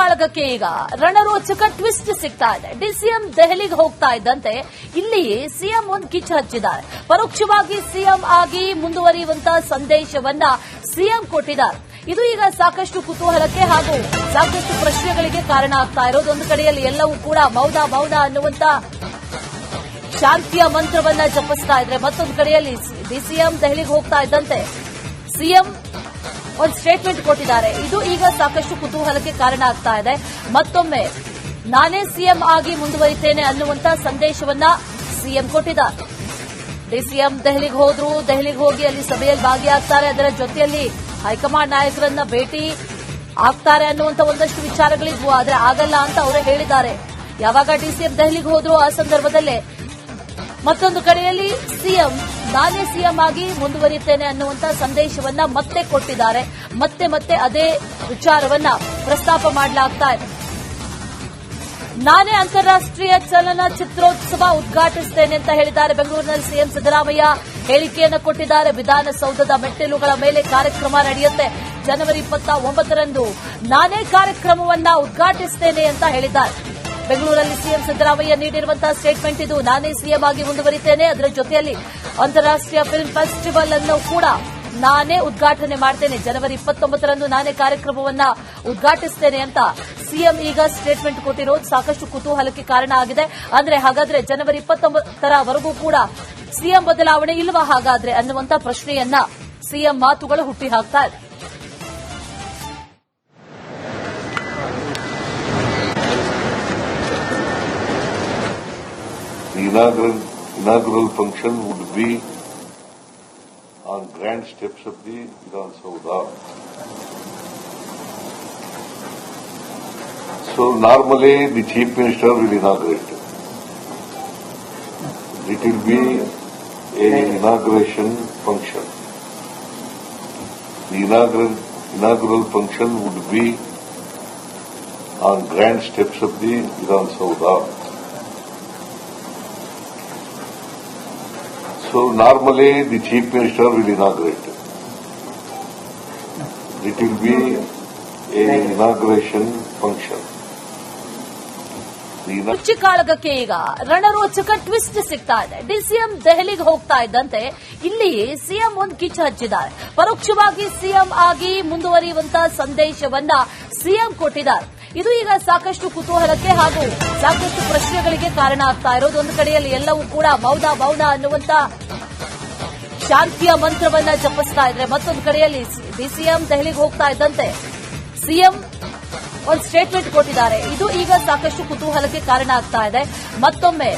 ಕಾಳಗಕ್ಕೆ ಈಗ ರಣರೋಚಕ ಟ್ವಿಸ್ಟ್ ಸಿಗ್ತಾ ಇದೆ. ಡಿಸಿಎಂ ದೆಹಲಿಗೆ ಹೋಗ್ತಾ ಇದ್ದಂತೆ ಇಲ್ಲಿ ಸಿಎಂ ಒಂದು ಕಿಚ್ಚು ಹಚ್ಚಿದ್ದಾರೆ. ಪರೋಕ್ಷವಾಗಿ ಸಿಎಂ ಆಗಿ ಮುಂದುವರಿಯುವಂತಹ ಸಂದೇಶವನ್ನ ಸಿಎಂ ಕೊಟ್ಟಿದ್ದಾರೆ. ಇದು ಈಗ ಸಾಕಷ್ಟು ಕುತೂಹಲಕ್ಕೆ ಹಾಗೂ ಸಾಕಷ್ಟು ಪ್ರಶ್ನೆಗಳಿಗೆ ಕಾರಣ ಆಗ್ತಾ ಇರೋದು. ಒಂದು ಕಡೆಯಲ್ಲಿ ಎಲ್ಲವೂ ಕೂಡ ಮೌನ ಮೌನ ಅನ್ನುವಂತ ಶಾಂತಿಯ ಮಂತ್ರವನ್ನ ಜಪಿಸ್ತಾ ಇದ್ರೆ, ಮತ್ತೊಂದು ಕಡೆಯಲ್ಲಿ ಡಿಸಿಎಂ ದೆಹಲಿಗೆ ಹೋಗ್ತಾ ಇದ್ದಂತೆ ಸಿಎಂ ಒಂದು ಸ್ಟೇಟ್ಮೆಂಟ್ ಕೊಟ್ಟಿದ್ದಾರೆ. ಇದು ಈಗ ಸಾಕಷ್ಟು ಕುತೂಹಲಕ್ಕೆ ಕಾರಣ ಆಗ್ತಾ ಇದೆ. ಮತ್ತೊಮ್ಮೆ ನಾನೇ ಸಿಎಂ ಆಗಿ ಮುಂದುವರಿತೇನೆ ಅನ್ನುವಂತ ಸಂದೇಶವನ್ನ ಸಿಎಂ ಕೊಟ್ಟಿದ್ದಾರೆ. ಡಿಸಿಎಂ ದೆಹಲಿಗೆ ಹೋದ್ರು, ದೆಹಲಿಗೆ ಹೋಗಿ ಅಲ್ಲಿ ಸಭೆಯಲ್ಲಿ ಭಾಗಿಯಾಗ್ತಾರೆ. ಅದರ ಜೊತೆಯಲ್ಲಿ ಹೈಕಮಾಂಡ್ ನಾಯಕರನ್ನ ಭೇಟಿ ಆಗ್ತಾರೆ ಅನ್ನುವಂತ ಒಂದಷ್ಟು ವಿಚಾರಗಳಿದ್ವು. ಆದ್ರೆ ಆಗಲ್ಲ ಅಂತ ಅವರೇ ಹೇಳಿದ್ದಾರೆ. ಯಾವಾಗ ಡಿಸಿಎಂ ದೆಹಲಿಗೆ ಹೋದ್ರು ಆ ಸಂದರ್ಭದಲ್ಲೇ ಮತ್ತೊಂದು ಕಡೆಯಲ್ಲಿ ಸಿಎಂ ನಾನೇ ಸಿಎಂ ಆಗಿ ಮುಂದುವರಿಯುತ್ತೇನೆ ಅನ್ನುವಂತ ಸಂದೇಶವನ್ನ ಮತ್ತೆ ಕೊಟ್ಟಿದ್ದಾರೆ. ಮತ್ತೆ ಮತ್ತೆ ಅದೇ ವಿಚಾರವನ್ನ ಪ್ರಸ್ತಾಪ ಮಾಡಲಾಗ್ತಾ ಇದೆ. ನಾನೇ ಅಂತಾರಾಷ್ಟ್ರೀಯ ಚಲನಚಿತ್ರೋತ್ಸವ ಉದ್ಘಾಟಿಸುತ್ತೇನೆ ಅಂತ ಹೇಳಿದ್ದಾರೆ. ಬೆಂಗಳೂರಿನಲ್ಲಿ ಸಿಎಂ ಸಿದ್ದರಾಮಯ್ಯ ಹೇಳಿಕೆಯನ್ನು ಕೊಟ್ಟಿದ್ದಾರೆ. ವಿಧಾನಸೌಧದ ಮೆಟ್ಟಿಲುಗಳ ಮೇಲೆ ಕಾರ್ಯಕ್ರಮ ನಡೆಯುತ್ತೆ. ಜನವರಿ 29ರಂದು ನಾನೇ ಕಾರ್ಯಕ್ರಮವನ್ನ ಉದ್ಘಾಟಿಸುತ್ತೇನೆ ಅಂತ ಹೇಳಿದ್ದಾರೆ. ಬೆಂಗಳೂರಲ್ಲಿ ಸಿಎಂ ಸಿದ್ದರಾಮಯ್ಯ ನೀಡಿರುವಂತಹ ಸ್ಟೇಟ್ಮೆಂಟ್ ಇದು. ನಾನೇ ಸಿಎಂ ಆಗಿ ಮುಂದುವರಿತೇನೆ, ಅದರ ಜೊತೆಯಲ್ಲಿ ಅಂತಾರಾಷ್ಟ್ರೀಯ ಫಿಲ್ಮ್ ಫೆಸ್ಟಿವಲ್ ಅನ್ನು ಕೂಡ ನಾನೇ ಉದ್ಘಾಟನೆ ಮಾಡ್ತೇನೆ. ಜನವರಿ 29ರಂದು ನಾನೇ ಕಾರ್ಯಕ್ರಮವನ್ನ ಉದ್ಘಾಟಿಸುತ್ತೇನೆ ಅಂತ ಸಿಎಂ ಈಗ ಸ್ಟೇಟ್ಮೆಂಟ್ ಕೊಟ್ಟಿರೋದು ಸಾಕಷ್ಟು ಕುತೂಹಲಕ್ಕೆ ಕಾರಣ ಆಗಿದೆ. ಅಂದ್ರೆ ಹಾಗಾದ್ರೆ ಜನವರಿ 29ರವರೆಗೂ ಕೂಡ ಸಿಎಂ ಬದಲಾವಣೆ ಇಲ್ವಾ ಹಾಗಾದ್ರೆ ಅನ್ನುವಂತ ಪ್ರಶ್ನೆಯನ್ನ ಸಿಎಂ ಮಾತುಗಳು ಹುಟ್ಟಿ ಹಾಕ್ತಾ ಇದೆ. The inaugural function would be on grand steps of the Vidhan Saudha. So normally the Chief Minister will inaugurate. It will be an inauguration function. The inaugural function would be on grand steps of the Vidhan Saudha. So normally the Chief Minister will inaugurate. It will be an inauguration function. ಕಾಳಗಕ್ಕೆ ಈಗ ರಣರೋಚಕ twist ಸಿಗ್ತಾ ಇದೆ. DCM ದೆಹಲಿಗೆ ಹೋಗ್ತಾ ಇದ್ದಂತೆ ಇಲ್ಲಿ CM ಒಂದು ಕಿಚ್ಚು ಹಚ್ಚಿದ್ದಾರೆ. ಪರೋಕ್ಷವಾಗಿ ಸಿಎಂ ಆಗಿ ಮುಂದುವರಿಯುವಂತಹ ಸಂದೇಶವನ್ನ ಸಿಎಂ ಕೊಟ್ಟಿದ್ದಾರೆ. ಇದು ಈಗ ಸಾಕಷ್ಟು ಕುತೂಹಲಕ್ಕೆ ಹಾಗೂ ಸಾಕಷ್ಟು ಪ್ರಶ್ನೆಗಳಿಗೆ ಕಾರಣ ಆಗ್ತಾ ಇರೋದು. ಒಂದು ಕಡೆಯಲ್ಲಿ ಎಲ್ಲವೂ ಕೂಡ ಮೌನ ಮೌನ ಅನ್ನುವಂತ ಶಾಂತಿಯ ಮಂತ್ರವನ್ನ ಜಪಿಸ್ತಾ ಇದ್ರೆ, ಮತ್ತೊಂದು ಕಡೆಯಲ್ಲಿ ಡಿಸಿಎಂ ದೆಹಲಿಗೆ ಹೋಗ್ತಾ ಇದ್ದಂತೆ ಸಿಎಂ ಒಂದು ಸ್ಟೇಟ್ಮೆಂಟ್ ಕೊಟ್ಟಿದ್ದಾರೆ. ಇದು ಈಗ ಸಾಕಷ್ಟು ಕುತೂಹಲಕ್ಕೆ ಕಾರಣ ಆಗ್ತಾ ಇದೆ. ಮತ್ತೊಮ್ಮೆ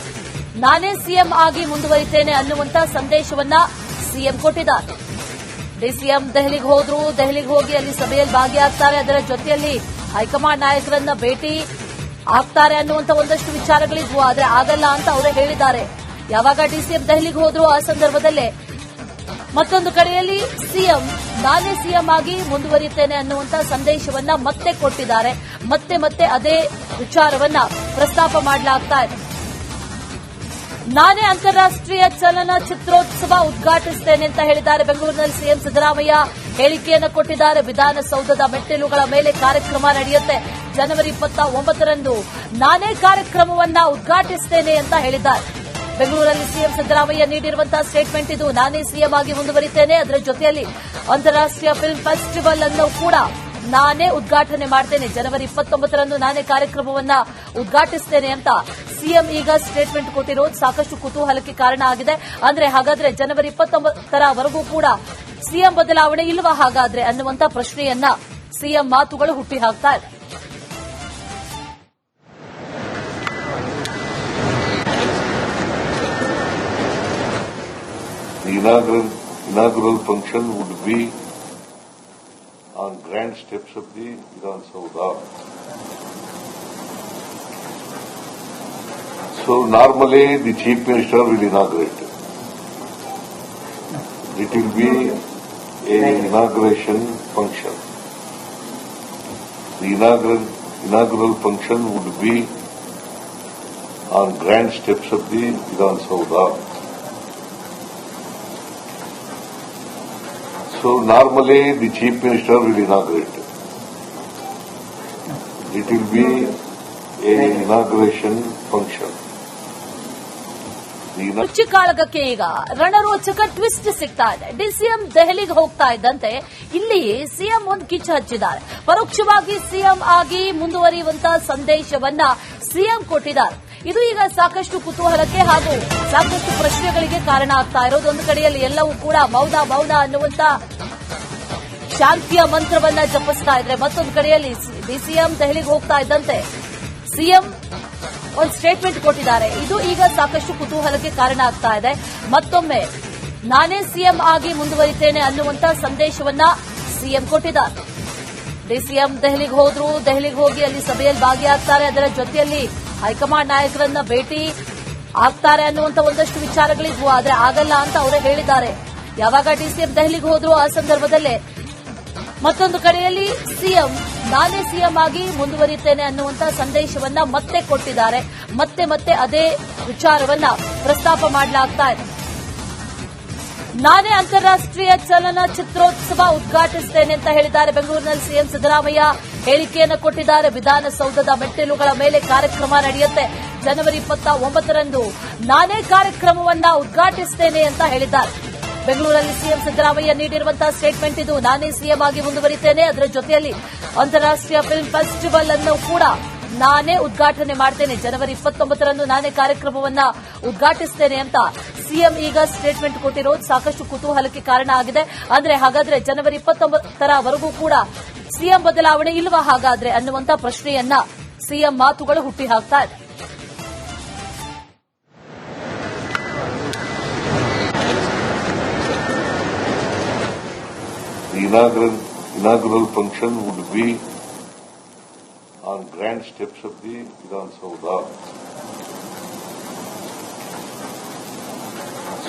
ನಾನೇ ಸಿಎಂ ಆಗಿ ಮುಂದುವರಿತೇನೆ ಅನ್ನುವಂತ ಸಂದೇಶವನ್ನ ಸಿಎಂ ಕೊಟ್ಟಿದ್ದಾರೆ. ಡಿಸಿಎಂ ದೆಹಲಿಗೆ ಹೋದ್ರು, ದೆಹಲಿಗೆ ಹೋಗಿ ಅಲ್ಲಿ ಸಭೆಯಲ್ಲಿ ಭಾಗಿಯಾಗ್ತಾರೆ. ಅದರ ಜೊತೆಯಲ್ಲಿ ಹೈಕಮಾಂಡ್ ನಾಯಕರನ್ನ ಭೇಟಿ ಆಗ್ತಾರೆ ಅನ್ನುವಂತ ಒಂದಷ್ಟು ವಿಚಾರಗಳಿದ್ವು. ಆದ್ರೆ ಆಗಲ್ಲ ಅಂತ ಅವರೇ ಹೇಳಿದ್ದಾರೆ. ಯಾವಾಗ ಡಿಸಿಎಂ ದೆಹಲಿಗೆ ಹೋದ್ರು ಆ ಸಂದರ್ಭದಲ್ಲೇ ಮತ್ತೊಂದು ಕಡೆಯಲ್ಲಿ ಸಿಎಂ ನಾನೇ ಸಿಎಂ ಆಗಿ ಮುಂದುವರಿಯುತ್ತೇನೆ ಅನ್ನುವಂತ ಸಂದೇಶವನ್ನ ಮತ್ತೆ ಕೊಟ್ಟಿದ್ದಾರೆ. ಮತ್ತೆ ಮತ್ತೆ ಅದೇ ವಿಚಾರವನ್ನ ಪ್ರಸ್ತಾಪ ಮಾಡಲಾಗ್ತಾ ಇದೆ. ನಾನೇ ಅಂತಾರಾಷ್ಟ್ರೀಯ ಚಲನಚಿತ್ರೋತ್ಸವ ಉದ್ಘಾಟಿಸುತ್ತೇನೆ ಅಂತ ಹೇಳಿದ್ದಾರೆ. ಬೆಂಗಳೂರಿನಲ್ಲಿ ಸಿಎಂ ಸಿದ್ದರಾಮಯ್ಯ ಹೇಳಿಕೆಯನ್ನು ಕೊಟ್ಟಿದ್ದಾರೆ. ವಿಧಾನಸೌಧದ ಮೆಟ್ಟಿಲುಗಳ ಮೇಲೆ ಕಾರ್ಯಕ್ರಮ ನಡೆಯುತ್ತೆ. ಜನವರಿ 29ರಂದು ನಾನೇ ಕಾರ್ಯಕ್ರಮವನ್ನ ಉದ್ಘಾಟಿಸುತ್ತೇನೆ ಅಂತ ಹೇಳಿದ್ದಾರೆ. ಬೆಂಗಳೂರಲ್ಲಿ ಸಿಎಂ ಸಿದ್ದರಾಮಯ್ಯ ನೀಡಿರುವಂತಹ ಸ್ಟೇಟ್ಮೆಂಟ್ ಇದು. ನಾನೇ ಸಿಎಂ ಆಗಿ ಮುಂದುವರಿತೇನೆ, ಅದರ ಜೊತೆಯಲ್ಲಿ ಅಂತಾರಾಷ್ಟ್ರೀಯ ಫಿಲ್ಮ್ ಫೆಸ್ಟಿವಲ್ ಅನ್ನು ಕೂಡ ನಾನೇ ಉದ್ಘಾಟನೆ ಮಾಡ್ತೇನೆ. ಜನವರಿ 29ರಂದು ನಾನೇ ಕಾರ್ಯಕ್ರಮವನ್ನ ಉದ್ಘಾಟಿಸುತ್ತೇನೆ ಅಂತ ಸಿಎಂ ಈಗ ಸ್ಟೇಟ್ಮೆಂಟ್ ಕೊಟ್ಟಿರೋದು ಸಾಕಷ್ಟು ಕುತೂಹಲಕ್ಕೆ ಕಾರಣ ಆಗಿದೆ. ಅಂದ್ರೆ ಹಾಗಾದ್ರೆ ಜನವರಿ 29ರವರೆಗೂ ಕೂಡ ಸಿಎಂ ಬದಲಾವಣೆ ಇಲ್ವಾ ಹಾಗಾದ್ರೆ ಅನ್ನುವಂತ ಪ್ರಶ್ನೆಯನ್ನ ಸಿಎಂ ಮಾತುಗಳು ಹುಟ್ಟಿ ಹಾಕ್ತಾ ಇದೆ. The inaugural function would be on grand steps of the Vidhan Saudha. So normally the Chief Minister will inaugurate. It will be an inauguration function. The inaugural function would be on grand steps of the Vidhan Saudha. So normally the Chief Minister will inaugurate. It will be a inauguration function. ಕುಚ್ಚಿಕಾಳಗಕ್ಕೆ ಈಗ ರಣರೋಚಕ twist ಸಿಗ್ತಾ ಇದೆ. DCM ದೆಹಲಿಗೆ ಹೋಗ್ತಾ ಇದ್ದಂತೆ ಇಲ್ಲಿ CM ಒಂದು ಕಿಚ್ಚು ಹಚ್ಚಿದ್ದಾರೆ. ಪರೋಕ್ಷವಾಗಿ ಸಿಎಂ ಆಗಿ ಮುಂದುವರಿಯುವಂತಹ ಸಂದೇಶವನ್ನ ಸಿಎಂ ಕೊಟ್ಟಿದ್ದಾರೆ. ಇದು ಈಗ ಸಾಕಷ್ಟು ಕುತೂಹಲಕ್ಕೆ ಹಾಗೂ ಸಾಕಷ್ಟು ಪ್ರಶ್ನೆಗಳಿಗೆ ಕಾರಣ ಆಗ್ತಾ ಇರೋದು. ಒಂದು ಕಡೆಯಲ್ಲಿ ಎಲ್ಲವೂ ಕೂಡ ಮೌನ ಮೌನ ಅನ್ನುವಂತ ಶಾಂತಿಯ ಮಂತ್ರವನ್ನ ಜಪಿಸ್ತಾ ಇದ್ರೆ, ಮತ್ತೊಂದು ಕಡೆಯಲ್ಲಿ ಡಿಸಿಎಂ ದೆಹಲಿಗೆ ಹೋಗ್ತಾ ಇದ್ದಂತೆ ಸಿಎಂ ಒಂದು ಸ್ಟೇಟ್ಮೆಂಟ್ ಕೊಟ್ಟಿದ್ದಾರೆ. ಇದು ಈಗ ಸಾಕಷ್ಟು ಕುತೂಹಲಕ್ಕೆ ಕಾರಣ ಆಗ್ತಾ ಇದೆ. ಮತ್ತೊಮ್ಮೆ ನಾನೇ ಸಿಎಂ ಆಗಿ ಮುಂದುವರಿತೇನೆ ಅನ್ನುವಂತ ಸಂದೇಶವನ್ನ ಸಿಎಂ ಕೊಟ್ಟಿದ್ದಾರೆ. ಡಿಸಿಎಂ ದೆಹಲಿಗೆ ಹೋದ್ರು, ದೆಹಲಿಗೆ ಹೋಗಿ ಅಲ್ಲಿ ಸಭೆಯಲ್ಲಿ ಭಾಗಿಯಾಗ್ತಾರೆ, ಅದರ ಜೊತೆಯಲ್ಲಿ ಹೈಕಮಾಂಡ್ ನಾಯಕರನ್ನ ಭೇಟಿ ಆಗ್ತಾರೆ ಅನ್ನುವಂತ ಒಂದಷ್ಟು ವಿಚಾರಗಳಿದ್ವು. ಆದ್ರೆ ಆಗಲ್ಲ ಅಂತ ಅವರೇ ಹೇಳಿದ್ದಾರೆ. ಯಾವಾಗ ಡಿಸಿಎಂ ದೆಹಲಿಗೆ ಹೋದ್ರು ಆ ಸಂದರ್ಭದಲ್ಲೇ ಮತ್ತೊಂದು ಕಡೆಯಲ್ಲಿ ಸಿಎಂ ನಾನೇ ಸಿಎಂ ಆಗಿ ಮುಂದುವರಿಯುತ್ತೇನೆ ಅನ್ನುವಂತ ಸಂದೇಶವನ್ನ ಮತ್ತೆ ಕೊಟ್ಟಿದ್ದಾರೆ. ಮತ್ತೆ ಅದೇ ವಿಚಾರವನ್ನ ಪ್ರಸ್ತಾಪ ಮಾಡಲಾಗ್ತಾ ಇದೆ. ನಾನೇ ಅಂತಾರಾಷ್ಟ್ರೀಯ ಚಲನಚಿತ್ರೋತ್ಸವ ಉದ್ಘಾಟಿಸುತ್ತೇನೆ ಅಂತ ಹೇಳಿದ್ದಾರೆ. ಬೆಂಗಳೂರಿನಲ್ಲಿ ಸಿಎಂ ಸಿದ್ದರಾಮಯ್ಯ ಹೇಳಿಕೆಯನ್ನು ಕೊಟ್ಟಿದ್ದಾರೆ. ವಿಧಾನಸೌಧದ ಮೆಟ್ಟಿಲುಗಳ ಮೇಲೆ ಕಾರ್ಯಕ್ರಮ ನಡೆಯುತ್ತೆ. ಜನವರಿ 29ರಂದು ನಾನೇ ಕಾರ್ಯಕ್ರಮವನ್ನ ಉದ್ಘಾಟಿಸುತ್ತೇನೆ ಅಂತ ಹೇಳಿದ್ದಾರೆ. ಬೆಂಗಳೂರಲ್ಲಿ ಸಿಎಂ ಸಿದ್ದರಾಮಯ್ಯ ನೀಡಿರುವಂತಹ ಸ್ಟೇಟ್ಮೆಂಟ್ ಇದು. ನಾನೇ ಸಿಎಂ ಆಗಿ ಮುಂದುವರಿತೇನೆ, ಅದರ ಜೊತೆಯಲ್ಲಿ ಅಂತಾರಾಷ್ಟ್ರೀಯ ಫಿಲ್ಮ್ ಫೆಸ್ಟಿವಲ್ ಅನ್ನು ಕೂಡ ನಾನೇ ಉದ್ಘಾಟನೆ ಮಾಡ್ತೇನೆ. ಜನವರಿ 29ರಂದು ನಾನೇ ಕಾರ್ಯಕ್ರಮವನ್ನ ಉದ್ಘಾಟಿಸುತ್ತೇನೆ ಅಂತ ಸಿಎಂ ಈಗ ಸ್ಟೇಟ್ಮೆಂಟ್ ಕೊಟ್ಟಿರೋದು ಸಾಕಷ್ಟು ಕುತೂಹಲಕ್ಕೆ ಕಾರಣ ಆಗಿದೆ. ಅಂದ್ರೆ ಹಾಗಾದ್ರೆ ಜನವರಿ 29ರವರೆಗೂ ಕೂಡ ಸಿಎಂ ಬದಲಾವಣೆ ಇಲ್ವಾ ಹಾಗಾದ್ರೆ ಅನ್ನುವಂತ ಪ್ರಶ್ನೆಯನ್ನ ಸಿಎಂ ಮಾತುಗಳು ಹುಟ್ಟಿ ಹಾಕ್ತಾ ಇದೆ. The inaugural function would be on grand steps of the Vidhan Saudha.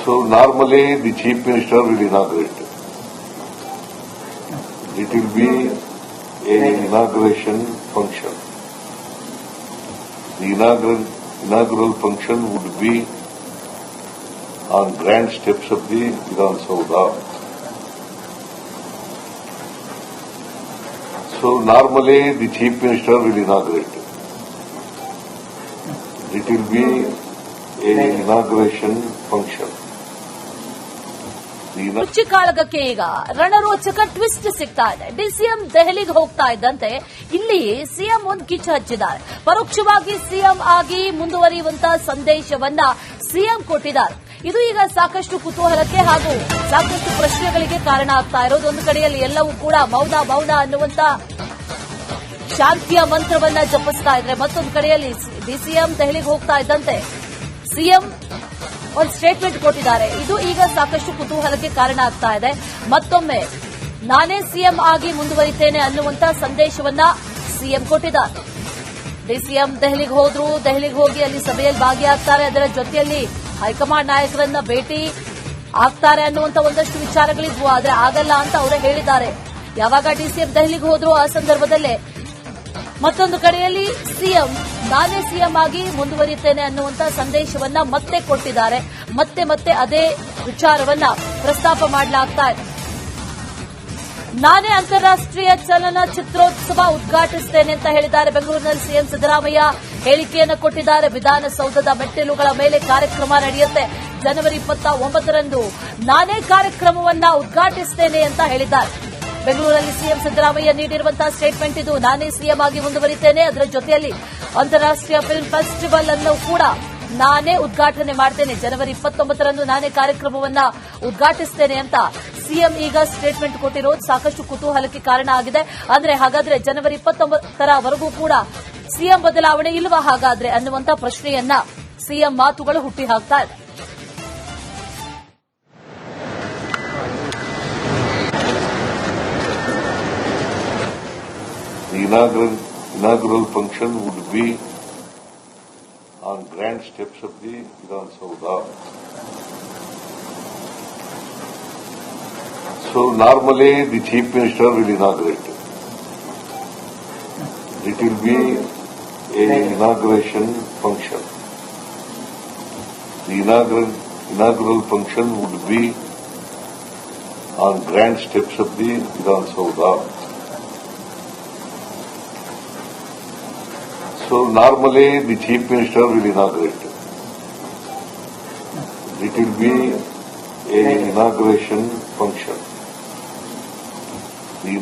So normally the Chief Minister will inaugurate. It will be an inauguration function. The inaugural function would be on grand steps of the Vidhan Saudha. So normally the Chief Minister will inaugurate. It will be an inauguration function. ಕುಚ್ಚಿಕಾಳಗಕ್ಕೆ ಈಗ ರಣರೋಚಕ twist ಸಿಗ್ತಾ ಇದೆ. DCM ದೆಹಲಿಗೆ ಹೋಗ್ತಾ ಇದ್ದಂತೆ ಇಲ್ಲಿ CM ಒಂದು ಕಿಚ್ಚು ಹಚ್ಚಿದ್ದಾರೆ. ಪರೋಕ್ಷವಾಗಿ ಸಿಎಂ ಆಗಿ ಮುಂದುವರಿಯುವಂತಹ ಸಂದೇಶವನ್ನ ಸಿಎಂ ಕೊಟ್ಟಿದ್ದಾರೆ. ಇದು ಈಗ ಸಾಕಷ್ಟು ಕುತೂಹಲಕ್ಕೆ ಹಾಗೂ ಸಾಕಷ್ಟು ಪ್ರಶ್ನೆಗಳಿಗೆ ಕಾರಣ ಆಗ್ತಾ ಇರೋದು. ಒಂದು ಕಡೆಯಲ್ಲಿ ಎಲ್ಲವೂ ಕೂಡ ಮೌನ ಮೌನ ಅನ್ನುವಂತ ಶಾಂತಿಯ ಮಂತ್ರವನ್ನ ಜಪಿಸ್ತಾ ಇದ್ರೆ, ಮತ್ತೊಂದು ಕಡೆಯಲ್ಲಿ ಡಿಸಿಎಂ ದೆಹಲಿಗೆ ಹೋಗ್ತಾ ಇದ್ದಂತೆ ಸಿಎಂ ಒಂದು ಸ್ಟೇಟ್ಮೆಂಟ್ ಕೊಟ್ಟಿದ್ದಾರೆ. ಇದು ಈಗ ಸಾಕಷ್ಟು ಕುತೂಹಲಕ್ಕೆ ಕಾರಣ ಆಗ್ತಾ ಇದೆ. ಮತ್ತೊಮ್ಮೆ ನಾನೇ ಸಿಎಂ ಆಗಿ ಮುಂದುವರಿತೇನೆ ಅನ್ನುವಂತ ಸಂದೇಶವನ್ನ ಸಿಎಂ ಕೊಟ್ಟಿದ್ದಾರೆ. ಡಿಸಿಎಂ ದೆಹಲಿಗೆ ಹೋದ್ರು, ದೆಹಲಿಗೆ ಹೋಗಿ ಅಲ್ಲಿ ಸಭೆಯಲ್ಲಿ ಭಾಗಿಯಾಗ್ತಾರೆ, ಅದರ ಜೊತೆಯಲ್ಲಿ ಹೈಕಮಾಂಡ್ ನಾಯಕರನ್ನ ಭೇಟಿ ಆಗ್ತಾರೆ ಅನ್ನುವಂತ ಒಂದಷ್ಟು ವಿಚಾರಗಳಿದ್ವು. ಆದ್ರೆ ಆಗಲ್ಲ ಅಂತ ಅವರೇ ಹೇಳಿದ್ದಾರೆ. ಯಾವಾಗ ಡಿಸಿಎಂ ದೆಹಲಿಗೆ ಹೋದ್ರು ಆ ಸಂದರ್ಭದಲ್ಲೇ ಮತ್ತೊಂದು ಕಡೆಯಲ್ಲಿ ಸಿಎಂ ನಾನೇ ಸಿಎಂ ಆಗಿ ಮುಂದುವರಿಯುತ್ತೇನೆ ಅನ್ನುವಂತ ಸಂದೇಶವನ್ನ ಮತ್ತೆ ಕೊಟ್ಟಿದ್ದಾರೆ. ಮತ್ತೆ ಅದೇ ವಿಚಾರವನ್ನ ಪ್ರಸ್ತಾಪ ಮಾಡಲಾಗ್ತಾ ಇದೆ. ನಾನೇ ಅಂತಾರಾಷ್ಟ್ರೀಯ ಚಲನಚಿತ್ರೋತ್ಸವ ಉದ್ಘಾಟಿಸುತ್ತೇನೆ ಅಂತ ಹೇಳಿದ್ದಾರೆ. ಬೆಂಗಳೂರಿನಲ್ಲಿ ಸಿಎಂ ಸಿದ್ದರಾಮಯ್ಯ ಹೇಳಿಕೆಯನ್ನು ಕೊಟ್ಟಿದ್ದಾರೆ. ವಿಧಾನಸೌಧದ ಮೆಟ್ಟಿಲುಗಳ ಮೇಲೆ ಕಾರ್ಯಕ್ರಮ ನಡೆಯುತ್ತೆ. ಜನವರಿ 29ರಂದು ನಾನೇ ಕಾರ್ಯಕ್ರಮವನ್ನ ಉದ್ಘಾಟಿಸುತ್ತೇನೆ ಅಂತ ಹೇಳಿದ್ದಾರೆ. ಬೆಂಗಳೂರಲ್ಲಿ ಸಿಎಂ ಸಿದ್ದರಾಮಯ್ಯ ನೀಡಿರುವಂತಹ ಸ್ಟೇಟ್ಮೆಂಟ್ ಇದು. ನಾನೇ ಸಿಎಂ ಆಗಿ ಮುಂದುವರಿತೇನೆ, ಅದರ ಜೊತೆಯಲ್ಲಿ ಅಂತಾರಾಷ್ಟ್ರೀಯ ಫಿಲ್ಮ್ ಫೆಸ್ಟಿವಲ್ ಅನ್ನು ಕೂಡ ನಾನೇ ಉದ್ಘಾಟನೆ ಮಾಡ್ತೇನೆ. ಜನವರಿ 29ರಂದು ನಾನೇ ಕಾರ್ಯಕ್ರಮವನ್ನ ಉದ್ಘಾಟಿಸುತ್ತೇನೆ ಅಂತ ಸಿಎಂ ಈಗ ಸ್ಟೇಟ್ಮೆಂಟ್ ಕೊಟ್ಟಿರೋದು ಸಾಕಷ್ಟು ಕುತೂಹಲಕ್ಕೆ ಕಾರಣ ಆಗಿದೆ. ಅಂದ್ರೆ ಹಾಗಾದ್ರೆ ಜನವರಿ 29ರವರೆಗೂ ಕೂಡ ಸಿಎಂ ಬದಲಾವಣೆ ಇಲ್ವಾ ಹಾಗಾದ್ರೆ ಅನ್ನುವಂತ ಪ್ರಶ್ನೆಯನ್ನ ಸಿಎಂ ಮಾತುಗಳು ಹುಟ್ಟಿ ಹಾಕ್ತಾ ಇದೆ. The inaugural function would be on grand steps of the Vidhan Saudha. So normally the Chief Minister will inaugurate. It will be an inauguration function. The inaugural function would be on grand steps of the Vidhan Saudha. So normally the Chief Minister will inaugurate. It will be a inauguration function.